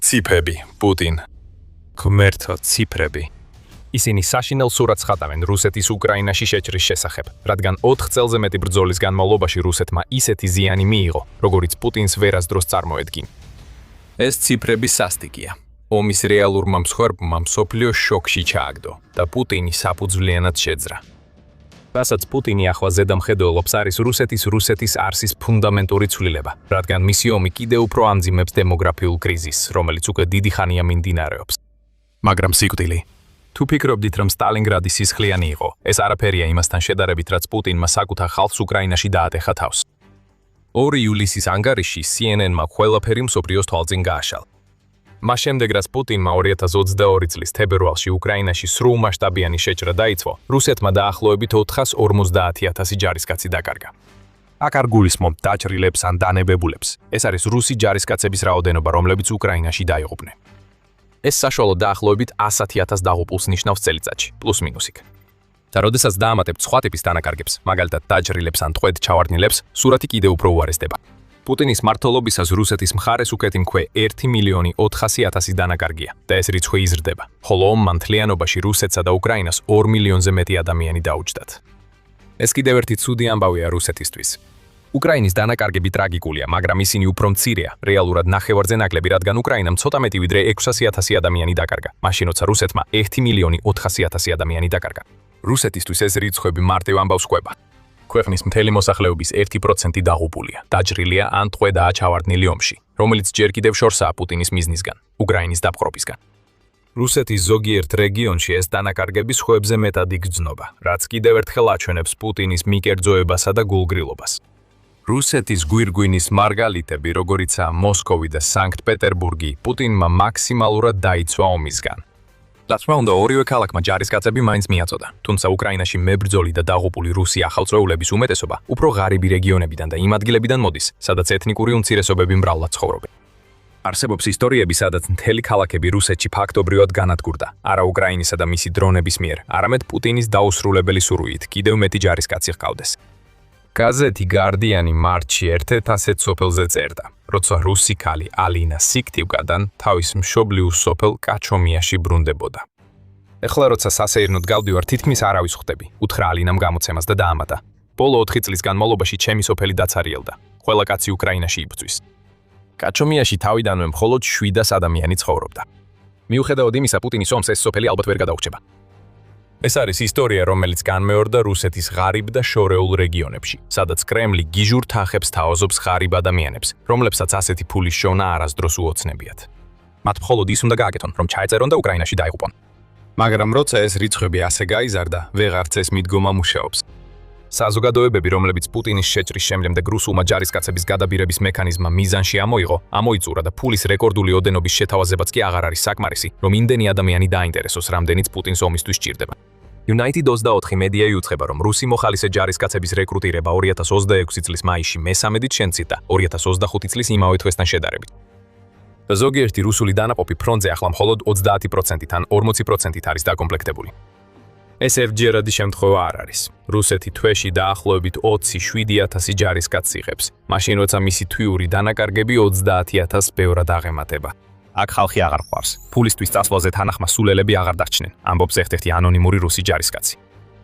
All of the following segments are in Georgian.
ციფრები, პუტინ. ღმერთო, ციფრები. ისინი საშინელ სურათს ხატავენ რუსეთის უკრაინაში შეჭრის შესახებ, რადგან 4 წელზე მეტი ბრძოლის განმავლობაში რუსეთმა ისეთი ზიანი მიიღო, როგორიც პუტინს ვერასდროს წარმოედგინ. ეს ციფრები სასტიკია. ომის რეალურმა მსხვერპლმა მსოფლიო შოკში ჩააგდო და პუტინი საფუძვლიანად შეძრა. რასაც პუტინი ახლა ზედამხედველობს არის რუსეთის არსის ფუნდამენტური ცვლილება, რადგან მისი ომი კიდევ უფრო ამძიმებს დემოგრაფიულ კრიზისს, რომელიც უკვე დიდი ხანია მიმდინარეობს. მაგრამ სიკვდილი. თუ ფიქრობდით, რომ სტალინგრადი სისხლიანი იყო, ეს არაფერია იმასთან შედარებით, რაც პუტინმა საკუთარ ხალხს უკრაინაში დაატეხა თავს. 2 ივლისის ანგარიშში CNN-მა ყველაფერი მსოფლიოს თვალწინ გააშალა. მას შემდეგ, რაც პუტინმა 2022 წლის თებერვალში უკრაინაში სრულმასშტაბიანი შეჭრა დაიწყო, რუსეთმა დაახლოებით 450,000 ჯარისკაცი დაკარგა. აქ არ გულისხმობ დაჭრილებს ან დანებებულებს. ეს არის რუსი ჯარისკაცების რაოდენობა, რომლებიც უკრაინაში დაიღუპნენ. ეს საშუალოდ დაახლოებით 100,000 დაღუპულს ნიშნავს წელიწადში, პლუს-მინუსიკ. და როდესაც დაამატებთ სხვა ტიპის დანაკარგებს, მაგალითად დაჭრილებს ან ტყვედ ჩავარდნილებს, სურათი კიდევ უფრო უარესდება. პუტინის მმართველობისას რუსეთის მხარეს უკეთი მქვე 1,400,000 დანაკარგია და ეს რიცხვი იზრდება, ხოლო ომმა მთლიანობაში რუსეთსა და უკრაინას 2 მილიონზე მეტი ადამიანი დაუჯდათ. ეს კიდევ ერთი ცუდი ამბავია რუსეთისთვის. უკრაინის დანაკარგები ტრაგიკულია, მაგრამ ისინი უფრო მცირეა, რეალურად ნახევარზე ნაკლები, რადგან უკრაინამ ცოტა მეტი ვიდრე 600,000 ადამიანი დაკარგა, მაშინ როცა რუსეთმა 1,400,000 ადამიანი დაკარგა. რუსეთისთვის ეს რიცხვები მარტივ ამბავს ყვება. ქვეყნის მთელი მოსახლეობის 1% დაღუპულია, დაჭრილია ან ტყვედაა ჩავარდნილი ომში, რომელიც ჯერ კიდევ შორსაა პუტინის მიზნისგან, უკრაინის დაპყრობისგან. რუსეთის ზოგიერთ რეგიონში ეს დანაკარგები სხვებზე მეტად იგრძნობა, რაც კიდევ ერთხელ აჩვენებს პუტინის მიკერძოებასა და გულგრილობას. რუსეთის გვირგვინის მარგალიტები, როგორიცაა მოსკოვი და სანქტ-პეტერბურგი, პუტინმა მაქსიმალურად დაიცვა ომისგან. რა უნდა, ორივე ქალაქმა ჯარისკაცები მაინც მიაწოდა, თუმცა უკრაინაში მებრძოლი და დაღუპული რუსი ახალწლეულების უმეტესობა უფრო ღარიბი რეგიონებიდან და იმ ადგილებიდან მოდის, სადაც ეთნიკური უმცირესობები მრავლად ცხოვრობენ. არსებობს ისტორიები, სადაც მთელი ქალაქები რუსეთში ფაქტობრივად განადგურდა, არა უკრაინისა და მისი დრონების მიერ, არამედ პუტინის დაუსრულებელი სურვილით კიდევ მეტი ჯარისკაცი ჰყავდეს. გაზეთი გარდიანი მარტში ერთ-ერთ ასეთ სოფელზე წერდა, როცა რუსი ქალი ალინა სიკვდილგადან თავის მშობლიურ სოფელ კაჩომიაში ბრუნდებოდა. ეხლა როცა სასეირნოდ გავდივარ, თითქმის არავის ხვდები, უთხრა ალინამ გამოცემას და დაამატა. ბოლო 4 წლის განმავლობაში ჩემი სოფელი დაცარიელდა. ყველა კაცი უკრაინაში იბრძვის. კაჩომიაში თავიდანვე მხოლოდ 700 ადამიანი ცხოვრობდა. მიუხედავად იმისა, პუტინის ომს ეს სოფელი ალბათ ვერ გადაურჩება. ეს არის ისტორია, რომელიც განმეორდა რუსეთის ღარიბ და შორეულ რეგიონებში, სადაც კრემლი გიჟურ თანხებს თავაზობს ღარიბ ადამიანებს, რომლებსაც ასეთი ფულის შოვნა არასდროს უოცნებიათ. მათ მხოლოდ ის უნდა გააკეთონ, რომ ჩაეწერონ და უკრაინაში დაიღუპონ. მაგრამ როცა ეს რიცხვები ასე გაიზარდა, ვეღარც ეს მიდგომა მუშაობს. საზოგადოებები, რომლებიც პუტინის შეჭრის შემდგომ რუსულმა ჯარისკაცების გადაბირების მექანიზმმა მიზანში ამოიწურა და ფულის რეკორდული ოდენობის შეთავაზებაც კი აღარ არის საკმარისი, რომ იმდენი ადამიანი დაინტერესოს, რამდენიც პუტინს ომისთვის სჭირდება. United24 მედია იუწყება, რომ რუსი მოხალისე ჯარისკაცების რეკრუტირება 2026 წლის მაისში მე-13-ით შემცირდა 2025 წლის იმავე თვესთან შედარებით. და ზოგიერთი რუსული დანაყოფი ფრონტზე ახლა მხოლოდ 30%-ით ან 40%-ით არის დაკომპლექტებული. ეს ერთჯერადი შემთხვევა არ არის. რუსეთი თვეში დაახლოებით 27,000 ჯარისკაცს იღებს, მაშინ როცა მისი თვიური დანაკარგები 30,000 ბევრად აღემატება. აქ ხალხი აღარ ყვარს. ფულისთვის წასვლაზე თანახმა სულელები აღარ დარჩნენ, ამბობს ერთ-ერთი ანონიმური რუსი ჯარისკაცი.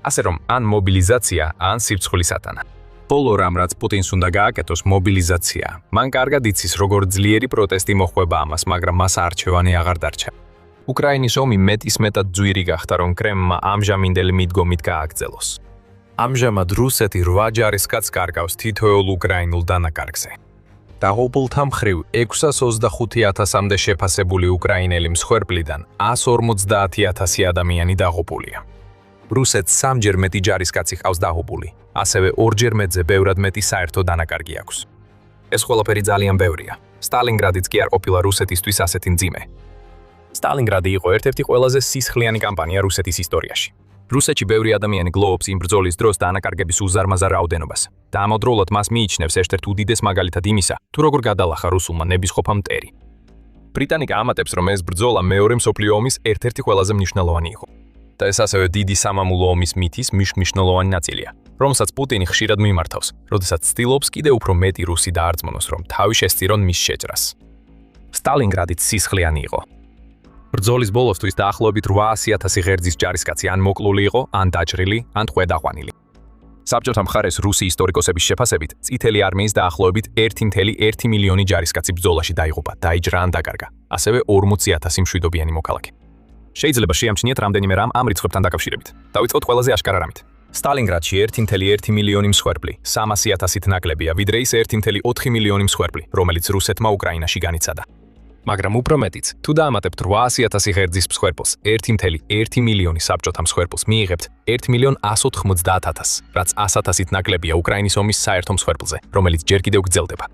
ასე რომ, ან მობილიზაცია, ან სიბრწყლის ატანა. ბოლო რამ, რაც პუტინს უნდა გააკეთოს, მობილიზაცია. მან კარგად იცის, როგორ ძლიერი პროტესტი მოჰყვება ამას, მაგრამ მას არჩევანი აღარ დარჩა. უკრაინის ომი მეტისმეტად ძვირი გახდა, რომ კრემლმა ამჟამინდელი მიდგომით გააგრძელოს. ამჟამად რუსეთი 8 ჯარისკაცს კარგავს თითოეულ უკრაინულ დანაკარგზე. დაღუპულთა მხრივ 625,000-მდე შეფასებული უკრაინელი მსხვერპლიდან 150,000 ადამიანი დაღუპულია. რუსეთს 3-ჯერ მეტი ჯარისკაცი ჰყავს დაღუპული, ასევე 2-ჯერ მეტზე ბევრად მეტი საერთო დანაკარგი აქვს. ეს ყველაფერი ძალიან ბევრია. სტალინგრადიც კი არ ყოფილა რუსეთისთვის ასეთი მძიმე. სტალინგრადი იყო ერთ-ერთი ყველაზე სისხლიანი კამპანია რუსეთის ისტორიაში. რუსეთში ბევრი ადამიანი გლოვობს იმ ბრძოლის დროს დანაკარგების უზარმაზარ რაოდენობას და ამავდროულად მას მიიჩნევს ერთ-ერთ უდიდეს მაგალითად იმისა, თუ როგორ გადალახა რუსულმა ნებისყოფა მტერი. ბრიტანიკა ამატებს, რომ ეს ბრძოლა მეორე მსოფლიო ომის ერთ-ერთი ყველაზე მნიშვნელოვანი იყო. და ეს ასევე დიდი სამამულო ომის მითის მნიშვნელოვანი ნაწილია, რომელსაც პუტინი ხშირად მიმართავს, როდესაც ცდილობს კიდევ უფრო მეტი რუსი დაარწმუნოს, რომ თავი შესწირონ მის შეჭრას. სტალინგრადიც სისხლიანი იყო. ბრძოლის ბოლოსთვის დაახლოებით 800,000 ღერძის ჯარისკაცი ან მოკლული იყო, ან დაჭრილი, ან ტყვე-დაყვანილი. საბჭოთა მხარეს რუსი ისტორიკოსების შეფასებით, წითელი არმიის დაახლოებით 1,1 მილიონი ჯარისკაცი ბრძოლაში დაიღუპა, დაიჯრა ან დაკარგა, ასევე 40,000 მშვიდობიანი მოქალაქე. შეიძლება შეამჩნიეთ რამდენიმე რამ ამ რიცხვებთან დაკავშირებით. დავიწყოთ ყველაზე აშკარა რამით. სტალინგრადში 1,1 მილიონი მსხვერპლი, 300,000-ით ნაკლებია, ვიდრე ის 1,4 მილიონი მსხვერპლი, რომელიც რუსეთმა უკრაინაში განიცადა. მაგრამ უფრო მეტიც, თუ დაამატებთ 800,000 ღერძის მსხვერპლს 1,1 მილიონი საბჭოთა მსხვერპლს მიიღებთ 1,190,000, რაც 100,000-ით ნაკლებია უკრაინის ომის საერთო მსხვერპლზე, რომელიც ჯერ კიდევ გრძელდება.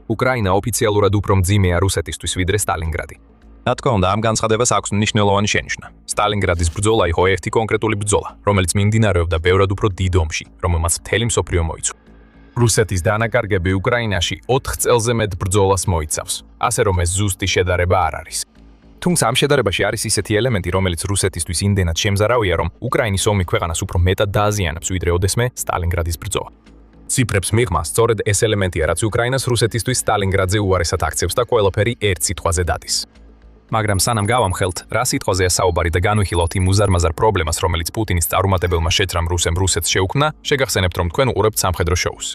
უკრაინა ოფიციალურად უფრო მძიმეა რუსეთისთვის ვიდრე სტალინგრადი. რა თქმა უნდა, ამ განცხადებას აქვს მნიშვნელოვანი შენიშვნა. სტალინგრადის ბრძოლა იყო ერთი კონკრეტული ბრძოლა, რომელიც მიმდინარეობდა ბევრად უფრო დიდ ომში, რომელმაც მთელი მსოფლიო მოიცვა. რუსეთის დანაკარგები უკრაინაში 4 წელზე მეტ ბრძოლას მოიცავს, ასე რომ ეს ზუსტი შედარება არ არის. თუმცა ამ შედარებაში არის ისეთი ელემენტი, რომელიც რუსეთისთვის იმდენად შემზარავია, რომ უკრაინის ომი ქვეყანას უფრო მეტად დააზიანებს, ვიდრე ოდესმე სტალინგრადის ბრძოლა. ციფრებს მიღმა, სწორედ ეს ელემენტია, რაც უკრაინას რუსეთისთვის სტალინგრადზე უარესად აქცევს და ყველაფერი ერთ სიტყვაზე დადის. მაგრამ სანამ გავამხელთ, რა სიტყვაზეა საუბარი და განვიხილავთ იმ უზარმაზარ პრობლემას, რომელიც პუტინის წარუმატებელმა შეჭრამ რუსემ რუსეთს შეუქმნა, შეგახსენებთ, რომ თქვენ უყურებთ სამხედრო შოუს.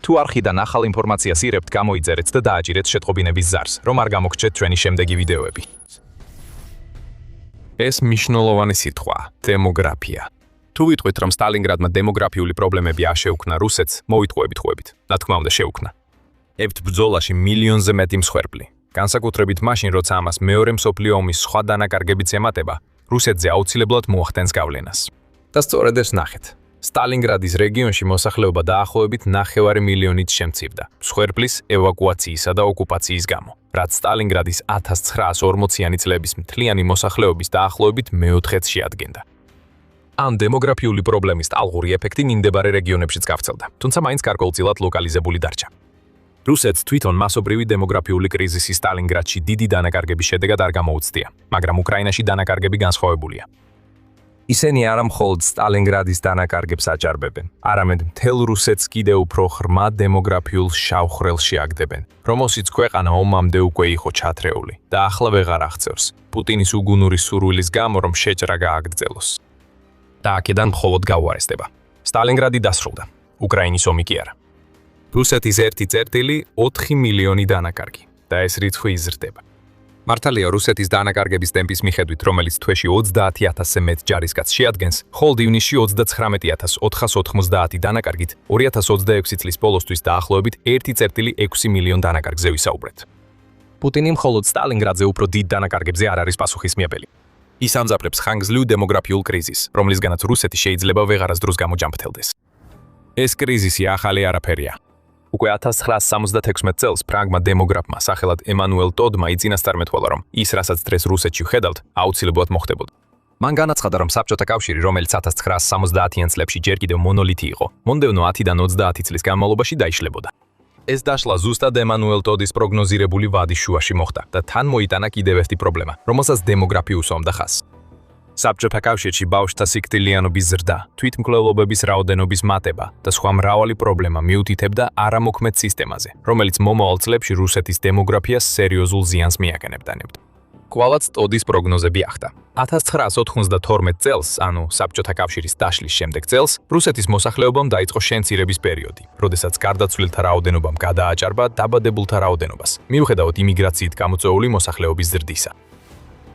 თუ არხიდან ახალ ინფორმაციას ირებთ, გამოიწერეთ და დააჭირეთ შეტყობინების ზარს, რომ არ გამოგრჩეთ ჩვენი შემდეგი ვიდეოები. ეს მნიშვნელოვანი სიტყვაა დემოგრაფია. თუ ვიტყვით, რომ სტალინგრადმა დემოგრაფიული პრობლემები აშეუქნა რუსეთს, მოვიტყუებით. რა თქმა უნდა, შეუქმნა. ერთ ბრძოლაში მილიონზე მეტი მსხვერპლი. განსაკუთრებით მაშინ, როცა ამას მეორე მსოფლიო ომის სხვა დანაკარგებიც ემატება, რუსეთზე აუცილებლად მოახდენს გავლენას. და სწორედ ეს ნახეთ. სტალინგრადის რეგიონში მოსახლეობა დაახლოებით 9 მილიონით შემცირდა, მსხვერპლის, ევაკუაციისა და ოკუპაციის გამო, რაც სტალინგრადის 1940-იანი წლების მთლიანი მოსახლეობის დაახლოებით მეოთხედს შეადგენდა. ამ დემოგრაფიული პრობლემის ტალღური ეფექტი მიმდებარე რეგიონებშიც გავრცელდა, თუმცა მაინც გარკვეულწილად ლოკალიზებული დარჩა. რუსეთს თვითონ მასობრივი დემოგრაფიული კრიზისი სტალინგრადში დიდი დანაკარგების შედეგად არ გამოუცდია, მაგრამ უკრაინაში დანაკარგები განსხვავებულია. ისინი არა მხოლოდ სტალინგრადის დანაკარგებს აჭარბებენ, არამედ მთელ რუსეთს კიდევ უფრო ღრმა დემოგრაფიულ შავ ხვრელში აგდებენ, რომელშიც ქვეყანა ომამდე უკვე იყო ჩათრეული და ახლა ვეღარ აღწევს, პუტინის უგუნური სურვილის გამო, რომ შეჭრა გააგრძელოს. და აქედან მხოლოდ გაუარესდება. სტალინგრადი დასრულდა, უკრაინის ომი კი არა. რუსეთის 1,4 მილიონი დანაკარგი და ეს რიცხვი იზრდება. მართალია რუსეთის დანაკარგების ტემპის მიხედვით, რომელიც თვეში 30,000-ზე მეტ ჯარისკაცს შეადგენს, მხოლოდ ივნისში 39,490 დანაკარგით 2026 წლის ბოლოსთვის დაახლოებით 1,6 მილიონ დანაკარგზე ვისაუბრეთ. პუტინი მხოლოდ სტალინგრადზე უფრო დიდ დანაკარგებზე არ არის პასუხისმიებელი. ის ამძაფრებს ხანგრძლივ დემოგრაფიულ კრიზისს, რომლისგანაც რუსეთი შეიძლება ვეღარასდროს გამოჯამრთელდეს. ეს კრიზისი ახალი არაფერია. უკვე 1976 წელს ფრანგმა დემოგრაფმა სახელად ემანუელ ტოდმა იწინასწარმეტყველა, რომ ის, რასაც დღეს რუსეთში ვხედავთ, აუცილებლად მოხდებოდა. მან განაცხადა, რომ საბჭოთა კავშირი, რომელიც 1970-იან წლებში ჯერ კიდევ მონოლითი იყო, მომდევნო 10-დან 30 წლის განმავლობაში დაიშლებოდა. ეს დაშლა ზუსტად ემანუელ ტოდის პროგნოზირებული ვადის შუაში მოხდა და თან მოიტანა კიდევ ერთი პრობლემა, რომელსაც დემოგრაფია უსვამდა ხაზს. საბჭოთა კავშირში ბავშვთა სიკვდილიანობის ზრდა, თვითმკვლელობების რაოდენობის მატება და სხვა მრავალი პრობლემა მიუთითებდა არამოქმედ სისტემაზე, რომელიც მომავალ წლებში რუსეთის დემოგრაფიას სერიოზულ ზიანს მიაყენებდა. კვლავაც ტოდის პროგნოზები ახდა. 1992 წელს, ანუ საბჭოთა კავშირის დაშლის შემდეგ წელს, რუსეთის მოსახლეობამ დაიწყო შემცირების პერიოდი, როდესაც გარდაცვლილთა რაოდენობამ გადააჭარბა დაბადებულთა რაოდენობას, მიუხედავად იმიგრაციით გამოწვეული მოსახლეობის ზრდისა.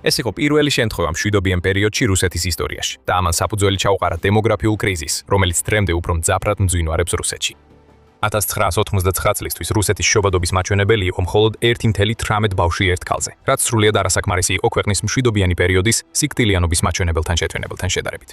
ეს იყო პირველი შემთხვევა მშვიდობიან პერიოდში რუსეთის ისტორიაში და ამან საფუძველი ჩაუყარა დემოგრაფიულ კრიზისს, რომელიც დღემდე უფრო მძაფრად მძვინვარებს რუსეთში. 1999 წლისთვის რუსეთის შობადობის მაჩვენებელი იყო მხოლოდ 1,18 ბავშვი ერთ ქალზე, რაც სრულიად არასაკმარისი იყო ქვეყნის მშვიდობიანი პერიოდის სიკვდილიანობის მაჩვენებელთან შეჩვენებელთან შედარებით.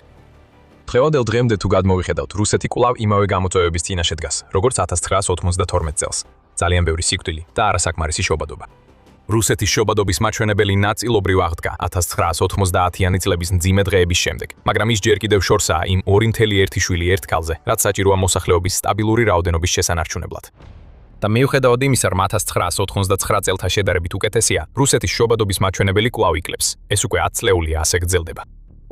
დღევანდელ დღემდე თუ გადმოვიხედავთ, რუსეთი კვლავ იმავე გამოწვევების წინაშე დგას, როგორც 1992 წელს. ძალიან ბევრი სიკვდილი და არასაკმარისი შობადობა. რუსეთის შობადობის მაჩვენებელი ნაწილობრივ აღდგა 1990-იანი წლების მძიმე დღეების შემდეგ, მაგრამ ის ჯერ კიდევ შორსაა იმ 2,1 შვილი ერთ ქალზე, რაც საჭიროა მოსახლეობის სტაბილური რაოდენობის შესანარჩუნებლად. და მიუხედავად იმისა, რომ 1999 წელთან შედარებით უკეთესია, რუსეთის შობადობის მაჩვენებელი კვლავ იკლებს. ეს უკვე 10 წლეულია ასე გრძელდება.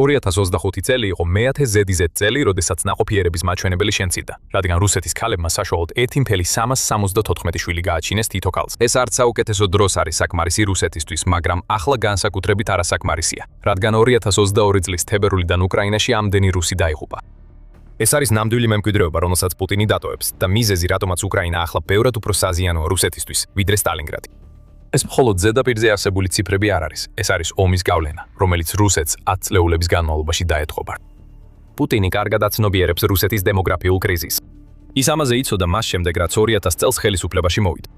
2025 წელი იყო მეათე ზედიზედ წელი, როდესაც ნაყოფიერების მაჩვენებელი შემცირდა, რადგან რუსეთის ქალებმა საშუალოდ 1,374 შვილი გააჩინეს თითო ქალს. ეს არც საუკეთესო დროს არის საკმარისი რუსეთისთვის, მაგრამ ახლა განსაკუთრებით არასაკმარისია, რადგან 2022 წლის თებერვლიდან უკრაინაში ამდენი რუსი დაიღუპა. ეს არის ნამდვილი მემკვიდრეობა, რომელსაც პუტინი დატოვებს და მიზეზი, რატომაც უკრაინა ახლა ბევრად უფრო საზიანოა რუსეთისთვის, ვიდრე სტალინგრადი. ეს მხოლოდ ზედაპირზე არსებული ციფრები არ არის, ეს არის ომის გავლენა, რომელიც რუსეთს 10 წლეულების განმავლობაში დაეთყობა. პუტინი კარგად აცნობიერებს რუსეთის დემოგრაფიულ კრიზისს. ის ამაზე იცოდა მას შემდეგ, რაც 2000 წელს ხელისუფლებაში მოვიდა.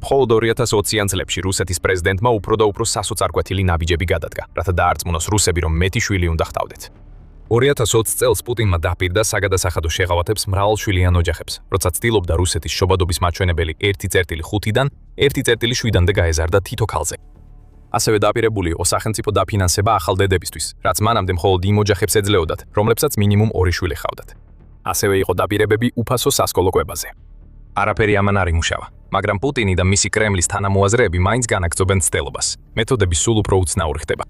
მხოლოდ 2020-იან წლებში რუსეთის პრეზიდენტმა უფრო და უფრო სასოწარკვეთილი ნაბიჯები გადადგა, რათა დაარწმუნოს რუსები, რომ მეტი შვილი უნდა ჰყავდეთ. 2020 წელს პუტინმა დაპირდა საგადასახადო შეღავათებს მრავალშვილიან ოჯახებს, როცა ცდილობდა რუსეთის შობადობის მაჩვენებელი 1,5-დან 1,7-მდე გაეზარდა თითო ქალზე. ასევე დაპირებული იყო სახელმწიფო დაფინანსება ახალ დედებისთვის, რაც მანამდე მხოლოდ იმ ოჯახებს ეძლეოდათ, რომლებსაც მინიმუმ 2 შვილი ჰყავდათ. ასევე იყო დაპირებები უფასო სასკოლო კვებაზე. არაფერი ამან არ იმუშავა, მაგრამ პუტინი და მისი კრემლის თანამოაზრეები მაინც განაგრძობენ ცდელობას. მეთოდები სულ უფრო უცნაური ხდება.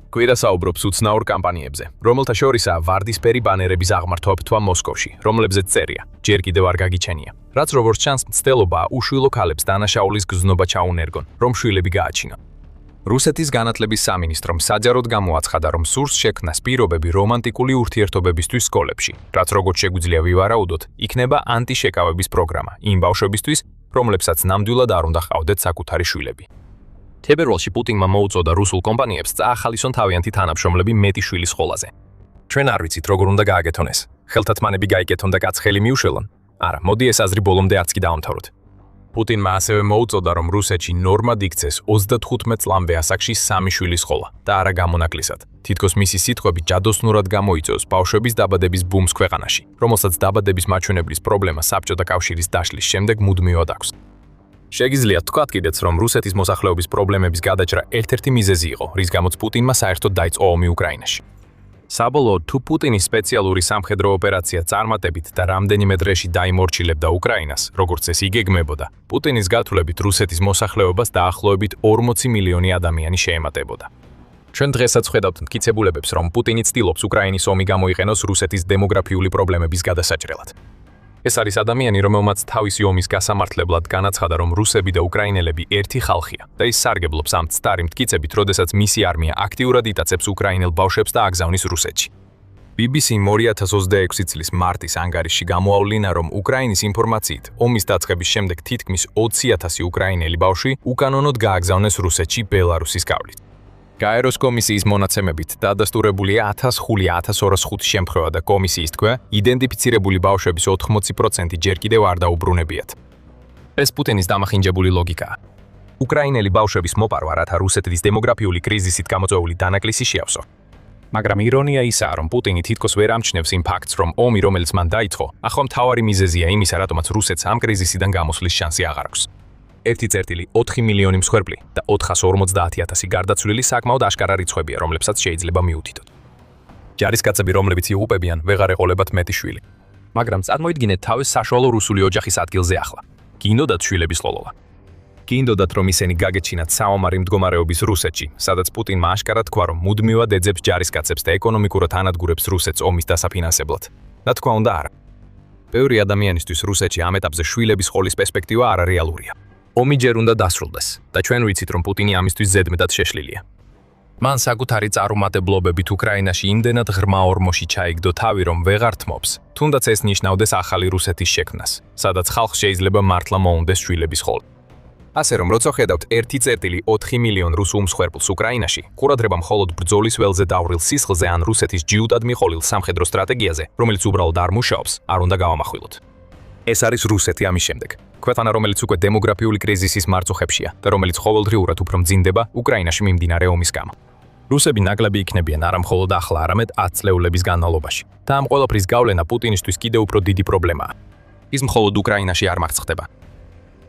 კვირა საუბრობს უცნაურ კამპანიებზე, რომელთა შორისაა ვარდისფერი ბანერების აღმართვა ბთვა მოსკოვში, რომლებზეც წერია: ჯერ კიდევ არ გაგიჩენია. რაც როგორც ჩანს, მცდელობაა უშვილო ქალებს დანაშაულის გზნობა ჩაუნერგონ, რომ შვილები გააჩინონ. რუსეთის განათლების სამინისტრომ საჯაროდ გამოაცხადა, რომ სურს შექმნას პირობები რომანტიკული ურთიერთობებისთვის სკოლებში, რაც როგორც შეგვიძლია ვივარაუდოთ, იქნება ანტიშეკავების პროგრამა იმ ბავშვებისთვის, რომლებსაც ნამდვილად არ უნდა ჰყავდეთ საკუთარი შვილები. თებერვალში პუტინმა მოუწოდა რუსულ კომპანიებს წაახალისონ თავიანთი თანამშრომლები მეტი შვილის სკოლაზე. ჩვენ არ ვიცით, როგორ უნდა გააკეთონ ეს. ხელთათმანები გაიკეთონ და კაცხელი მიუშველონ? არა, მოდი ეს აზრი ბოლომდე არც კი დავამთავროთ. პუტინმა ასევე მოუწოდა, რომ რუსეთში ნორმად იქცეს 35 წლამდე ასაკში 3 შვილის სკოლა და არა გამონაკლისად. თითქოს მისი სიტყვები ჯადოსნურად გამოიწვევს ბავშვების დაბადების ბუმს ქვეყანაში, რომელსაც დაბადების მაჩვენებლის პრობლემა საბჭოთა კავშირის დაშლის შემდეგ მუდმივად აქვს. შეგიძლიათ თქვათ კიდეც, რომ რუსეთის მოსახლეობის პრობლემების გადაჭრა ერთ-ერთი მიზეზი იყო, რის გამოც პუტინმა საერთოდ დაიწყო ომი უკრაინაში. საბოლოოდ, თუ პუტინის სპეციალური სამხედრო ოპერაცია წარმატებით და რამდენიმე დღეში დაიმორჩილებდა უკრაინას, როგორც ეს იგეგმებოდა, პუტინის გათვლებით რუსეთის მოსახლეობას დაახლოებით 40 მილიონი ადამიანი შეემატებოდა. ჩვენ დღესაც ხედავთ მტკიცებულებებს, რომ პუტინი ცდილობს უკრაინის ომი გამოიყენოს რუსეთის დემოგრაფიული პრობლემების გადასაჭრელად. ეს არის ადამიანი, რომელმაც თავისი ომის გასამართლებლად განაცხადა, რომ რუსები და უკრაინელები ერთი ხალხია და ის სარგებლობს ამ ცდარი მტკიცებით, როდესაც მისი არმია აქტიურად იტაცებს უკრაინელ ბავშვებს და აგზავნის რუსეთში. BBC-მ 2026 წლის მარტის ანგარიშში გამოავლინა, რომ უკრაინის ინფორმაციით, ომის დაწყების შემდეგ თითქმის 20,000 უკრაინელი ბავშვი უკანონოდ გააგზავნეს რუსეთში ბელარუსის გავლით. გაეროს კომისიის მონაცემებით დადასტურებულია 1000-1205 შემთხვევა და კომისიის თქმით, იდენტიფიცირებული ბავშვების 80% ჯერ კიდევ არ დაუბრუნებიათ. ეს პუტინის დამახინჯებული ლოგიკაა. უკრაინელი ბავშვების მოპარვა, რათა რუსეთის დემოგრაფიული კრიზისით გამოწვეული დანაკლისი შეავსო. მაგრამ ირონია ისაა, რომ პუტინი თითქოს ვერ ამჩნევს იმ ფაქტს, რომ ომი, რომელიც მან დაიწყო, ახლა მთავარი მიზეზია იმისა, რატომაც რუსეთს ამ კრიზისიდან გამოსვლის შანსი აღარ აქვს. 1,4 მილიონი მსხვერპლი და 450,000 გარდაცვლილი საკმაოდ აშკარა რიცხვებია, რომლებსაც შეიძლება მიუთითოთ. ჯარისკაცები, რომლებიც იღუპებიან, ვეღარ ეყოლებათ მეტი შვილი. მაგრამ წარმოიდგინეთ თავის საშუალო რუსული ოჯახის ადგილზე ახლა. გინდოდათ შვილების ყოლოლა. გინდოდათ, რომ ისინი გაგეჩინათ საომარი მდგომარეობის რუსეთში, სადაც პუტინმა აშკარად თქვა, რომ მუდმივად ეძებს ჯარისკაცებს და ეკონომიკურად ანადგურებს რუსეთს ომის დასაფინანსებლად. რა თქმა უნდა, არა. ბევრი ადამიანისთვის რუსეთში ამ ეტაპზე შვილების ყოლის პერსპექტივა არარეალურია. ომი ჯერ უნდა დასრულდეს და ჩვენ ვიცით, რომ პუტინი ამისთვის ზედმეტად შეშლილია. მან საკუთარი წარუმატებლობებით უკრაინაში იმდენად ღრმა ორმოში ჩაიგდო თავი, რომ ვეღარ თმობს, თუნდაც ეს ნიშნავდეს ახალი რუსეთის შექმნას, სადაც ხალხს შეიძლება მართლა მოუნდეს შვილების ყოლა. ასე რომ, როცა ხედავთ 1,4 მილიონ რუსულ მსხვერპლს უკრაინაში, ყურადღება მხოლოდ ბრძოლის ველზე დავრილ სისხლზე ან რუსეთის ჯიუტად მიყოლილ სამხედრო სტრატეგიაზე, რომელიც უბრალოდ არ მუშაობს, არ უნდა გავამახვილოთ. ეს არის რუსეთი ამის შემდეგ. ქვეყანა, რომელიც უკვე დემოგრაფიული კრიზისის მარწუხებშია და რომელიც ყოველდღიურად უფრო მძიმდება უკრაინაში მიმდინარე ომის გამო. რუსები ნაკლები იქნებიან არა მხოლოდ ახლა, არამედ 10 წლეულების განმავლობაში. და ამ ყველაფრის გავლენა პუტინისთვის კიდევ უფრო დიდი პრობლემაა. ის მხოლოდ უკრაინაში არ მარცხდება.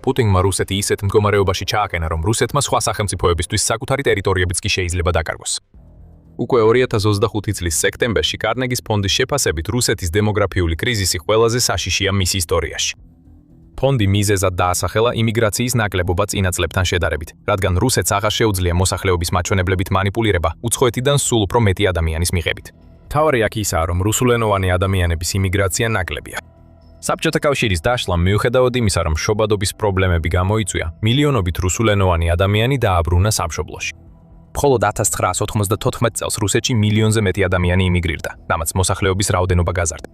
პუტინმა რუსეთი ისეთ მდგომარეობაში ჩააყენა, რომ რუსეთმა სხვა სახელმწიფოებისთვის საკუთარი ტერიტორიებიც კი შეიძლება დაკარგოს. უკვე 2025 წლის სექტემბერში კარნეგის ფონდის შეფასებით რუსეთის დემოგრაფიული კრიზისი ყველაზე საშიშია მის ისტორიაში. ფონდი მიზეზად დაასახელა იმიგრაციის ნაკლებობა წინა წლებთან შედარებით, რადგან რუსეთს აღარ შეუძლია მოსახლეობის მაჩვენებლებით მანიპულირება უცხოეთიდან სულ უფრო მეტი ადამიანის მიღებით. თავარი აქ ისაა, რომ რუსულენოვანი ადამიანების იმიგრაცია ნაკლებია. საბჭოთა კავშირის დაშლამ მიუხედავად იმისა, რომ შობადობის პრობლემები გამოიწვია, მილიონობით რუსულენოვანი ადამიანი დააბრუნა სამშობლოში. მხოლოდ 1994 წელს რუსეთში მილიონზე მეტი ადამიანი იმიგრირდა, რამაც მოსახლეობის რაოდენობა გაზარდა.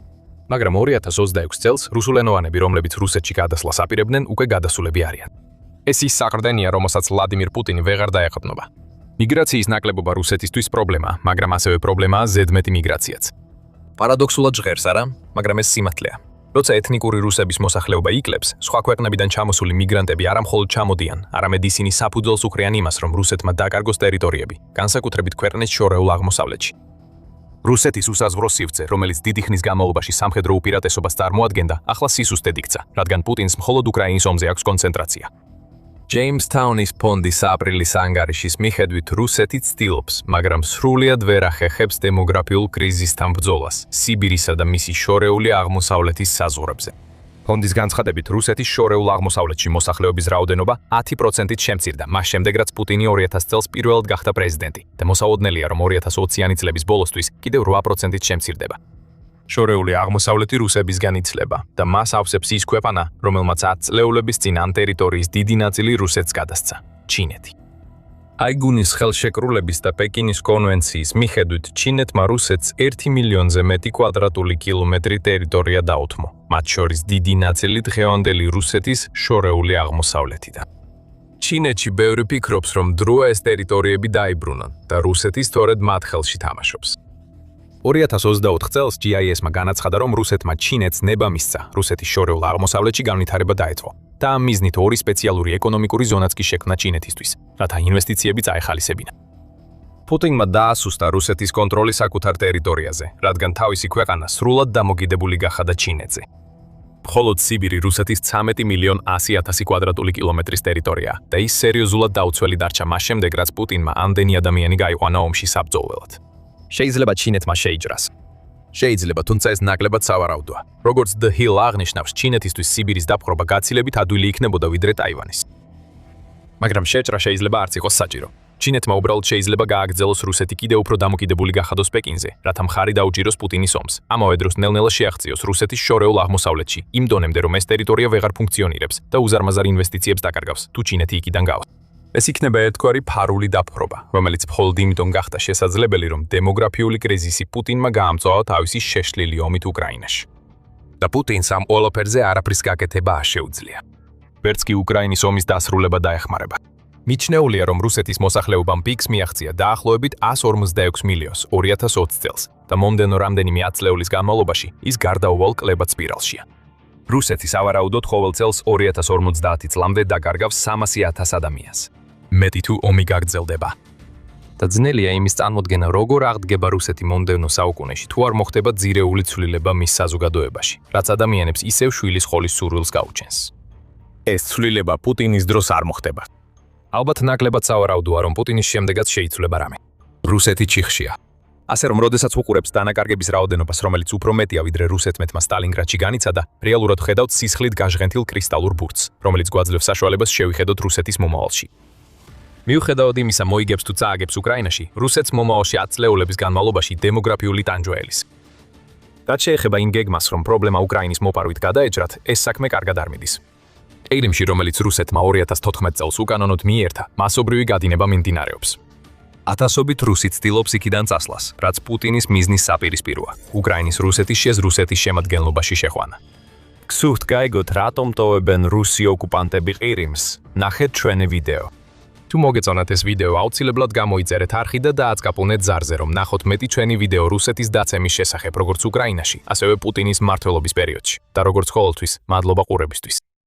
მაგრამ 2026 წელს რუსულენოვანები, რომლებიც რუსეთში გადასვლას აპირებდნენ, უკვე გადასულები არიან. ეს ის საყრდენია, რომელსაც ვლადიმირ პუტინი ვეღარ დაეყრდნობა. მიგრაციის ნაკლებობა რუსეთისთვის პრობლემაა, მაგრამ ასევე პრობლემაა ზედმეტი მიგრაციაც. პარადოქსულად ჟღერს, არა? მაგრამ ეს სიმართლეა. როცა ეთნიკური რუსების მოსახლეობა იკლებს, სხვა ქვეყნებიდან ჩამოსული მიგრანტები არა მხოლოდ ჩამოდიან, არამედ ისინი საფუძველს უყრიან იმას, რომ რუსეთმა დაკარგოს ტერიტორიები, განსაკუთრებით ქვეყნის შორეულ აღმოსავლეთში. რუსეთის უსაზღვრო სივრცე, რომელიც დიდი ხნის განმავლობაში სამხედრო უპირატესობას წარმოადგენდა, ახლა სისუსტედ იქცა, რადგან პუტინს მხოლოდ უკრაინის ომზე აქვს კონცენტრაცია. ჯეიმსთაუნის ფონდის აპრილის ანგარიშის მიხედვით რუსეთი ცდილობს, მაგრამ სრულად ვერ ახერხებს დემოგრაფიულ კრიზისთან ბრძოლას სიბირისა და მისი შორეული აღმოსავლეთის საზღვრებზე. ფონდის განცხადებით, რუსეთის შორეულ აღმოსავლეთში მოსახლეობის რაოდენობა 10%-ით შემცირდა, მას შემდეგ რაც პუტინი 2000 წელს პირველად გახდა პრეზიდენტი და მოსაოდნელია, რომ 2020-იანი წლების ბოლოსთვის კიდევ 8%-ით შემცირდება. შორეული აღმოსავლეთი რუსებისგან იცლება და მას ავსებს ის ქვეყანა, რომელმაც 10 წლეულების წინ ამ ტერიტორიის დიდი ნაწილი რუსეთს გადასცა – ჩინეთი. აიგუნის ხელშეკრულების და პეკინის კონვენციის მიხედვით ჩინეთმა რუსეთს 1 მილიონზე მეტი კვადრატული კილომეტრი ტერიტორია დაუთმო, მათ შორის დიდი ნაწილი დღევანდელი რუსეთის შორეული აღმოსავლეთიდან. ჩინეთში ბევრი ფიქრობს, რომ დროა ეს ტერიტორიები დაიბრუნონ და რუსეთი სწორედ მათ ხელში თამაშობს. 2024 წელს GIS-მა განაცხადა, რომ რუსეთმა ჩინეთს ნება მისცა რუსეთის შორეულ აღმოსავლეთში განვითარება დაეწყო და ამ მიზნით ორი სპეციალური ეკონომიკური ზონაც კი შექმნა ჩინეთისთვის, რათა ინვესტიციები წაეხალისებინა. პუტინმა დაასუსტა რუსეთის კონტროლი საკუთარ ტერიტორიაზე, რადგან თავისი ქვეყანა სრულად დამოკიდებული გახადა ჩინეთზე. მხოლოდ სიბირი რუსეთის 13,100,000 კვადრატული კილომეტრის ტერიტორიაა და ის სერიოზულად დაუცველი დარჩა მას შემდეგ, რაც პუტინმა ამდენი ადამიანი გაიყვანა ომში საბრძოლველად. შეიძლება ჩინეთმა შეიჯრას. შეიძლება, თუმცა ეს ნაკლებად სავარაუდოა. როგორც The Hill აღნიშნავს, ჩინეთისთვის სიბირის დაპყრობა გაცილებით ადვილი იქნებოდა ვიდრე ტაივანის. მაგრამ შეჭრა შეიძლება არც იყოს საჭირო. ჩინეთმა უბრალოდ შეიძლება გააგრძელოს რუსეთი კიდევ უფრო დამოკიდებული გახადოს პეკინზე, რათა მხარი დაუჭიროს პუტინის ომს. ამავე დროს ნელ-ნელა შეაღწიოს რუსეთის შორეულ აღმოსავლეთში, იმ დონემდე, რომ ეს ტერიტორია ვეღარ ფუნქციონირებს და უზარმაზარ ინვესტიციებს დაკარგავს, თუ ჩინეთი იქიდან გავა. ეს იქნება ერთგვარი ფარული დაპყრობა, რომელიც მხოლოდ იმიტომ გახდა შესაძლებელი, რომ დემოგრაფიული კრიზისი პუტინმა გაამწვავა თავისი შეშლილი ომით უკრაინაში. და პუტინს ამ ყველაფერზე არაფრის გაკეთება არ შეუძლია. ვერც კი უკრაინის ომის დასრულება დაეხმარება. მიჩნეულია, რომ რუსეთის მოსახლეობამ პიკს მიაღწია დაახლოებით 146 მილიონს 2020 წელს და მომდენო რამდენიმე ათწლეულის განმავლობაში ის გარდაუვალ კლებად სპირალშია. რუსეთი სავარაუდოდ ყოველ წელს 2050 წლამდე დაკარგავს 300,000 ადამიანს. მეტი თუ ომი გაგრძელდება. და ძნელია იმის წარმოდგენა, როგორ აღდგება რუსეთი მომდევნო საუკუნეში, თუ არ მოხდება ძირეული ცვლილება მის საზოგადოებაში, რაც ადამიანებს ისევ შვილის ხოლის სურვილს გაუჩენს. ეს ცვლილება პუტინის დროს არ მოხდება. ალბათ ნაკლებად სავარაუდოა, რომ პუტინის შემდეგაც შეიცვლება რამე. რუსეთი ჩიხშია. ასე რომ, როდესაც უყურებს დანაკარგების რაოდენობას, რომელიც უფრო მეტია ვიდრე რუსეთმა სტალინგრადში განიცადა, რეალურად ხედავთ სისხლით გაჟღენთილ კრისტალურ ბურთს, რომელიც გვაძლევს საშუალებას შევიხედოთ რუსეთის მომავალში. მიუხედავად იმისა, მოიგებს თუ წააგებს უკრაინაში, რუსეთს მომავალში 10 წლეულების განმავლობაში დემოგრაფიული ტანჯვა ელის. რაც შეეხება იმ გეგმას, რომ პრობლემა უკრაინის მოპარვით გადაეჭრათ, ეს საქმე კარგად არ მიდის. ეირიმში, რომელიც რუსეთმა 2014 წელს უკანონოდ მიიერთა, მასობრივი გადინება მიმდინარეობს. ათასობით რუსი ცდილობს იქიდან წასვლას, რაც პუტინის მიზნის საპირისპიროა. უკრაინის რუსეთის რუსეთის შემადგენლობაში შეხვანა. გსურთ გაიგოთ, რატომ ტოვებენ რუსი ოკუპანტები ყირიმს? ნახეთ ჩვენი ვიდეო. თუ მოგეწონათ ეს ვიდეო, აუცილებლად გამოიწერეთ არხი და დააწყაპუნეთ ზარზე, რომ ნახოთ მეტი ჩვენი ვიდეო რუსეთის დაცემის შესახებ, როგორც უკრაინაში, ასევე პუტინის მმართველობის პერიოდში. და როგორც ყოველთვის, მადლობა ყურებისთვის.